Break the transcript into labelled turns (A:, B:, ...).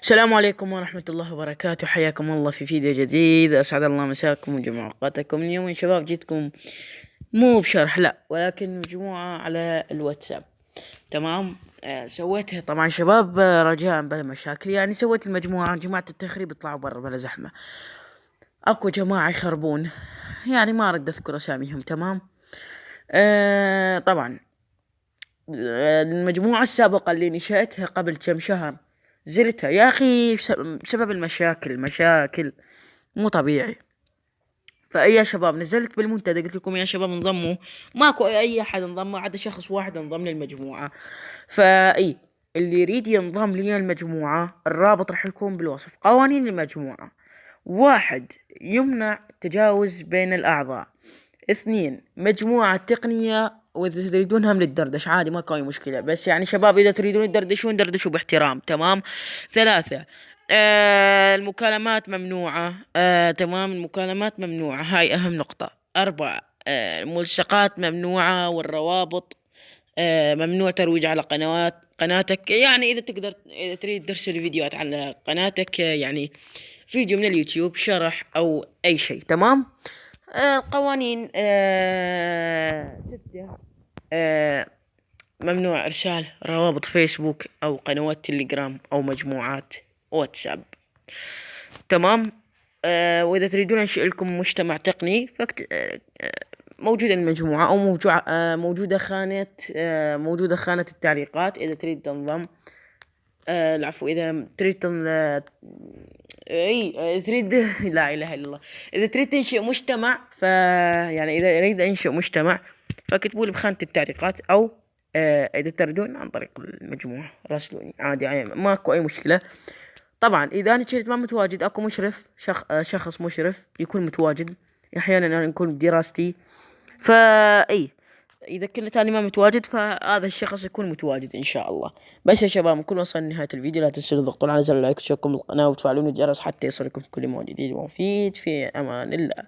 A: السلام عليكم ورحمة الله وبركاته. حياكم الله في فيديو جديد. أسعد الله مساكم وجمع أوقاتكم. اليوم يا شباب جيتكم مو بشرح لا، ولكن مجموعة على الواتساب. تمام. سويتها طبعا شباب، رجاء بلا مشاكل. يعني سويت المجموعة، جماعة التخريب يطلعوا برا بلا زحمة. اكو جماعة يخربون، يعني ما ارد اذكر اساميهم. تمام. طبعا المجموعة السابقة اللي نشأتها قبل كم شهر زلتها يا أخي بسبب المشاكل، مشاكل مو طبيعي. فأي شباب نزلت بالمنتدى قلت لكم يا شباب انضموا، ماكو أي أحد انضم، ما عدا شخص واحد انضم للمجموعة. فأي اللي يريد ينضم لي المجموعة، الرابط راح يكون بالوصف. قوانين المجموعة: واحد، يمنع تجاوز بين الأعضاء. اثنين، مجموعة تقنية، وإذا تريدونها من للدردش عادي ماكو أي مشكلة، بس يعني شباب إذا تريدون تدردشون دردشوا باحترام. تمام. ثلاثة، المكالمات ممنوعة. تمام، المكالمات ممنوعة، هاي أهم نقطة. أربعة، الملصقات ممنوعة، والروابط ممنوع ترويج على قناتك. يعني إذا تقدر، إذا تريد ترسل فيديوهات على قناتك، يعني فيديو من اليوتيوب شرح أو أي شيء. تمام. القوانين: ستة، آه ممنوع إرسال روابط فيسبوك أو قنوات تليجرام أو مجموعات واتساب. تمام. وإذا تريدون أنشئ لكم مجتمع تقني موجودة المجموعة، أو موجودة خانة، موجودة خانة التعليقات إذا تريد تنضم. العفو، إذا تريد اي تريد لا اله الا الله. اذا تريد تنشئ مجتمع، يعني اذا اريد انشئ مجتمع فاكتبوا لي بخانة التعليقات، او اذا تردون عن طريق المجموعة راسلوني عادي، يعني ماكو اي مشكلة. طبعا اذا انا كنت ما متواجد، اكو مشرف، شخص مشرف يكون متواجد. احيانا انا نكون بدراستي، اي اذا كنت انا ما متواجد فهذا الشخص يكون متواجد ان شاء الله. بس يا شباب، نكون وصلنا لنهاية الفيديو. لا تنسوا تضغطون على زر اللايك وتشتركوا بالقناة وتفعلون الجرس حتى يصلكم كل ما جديد ومفيد. في امان الله.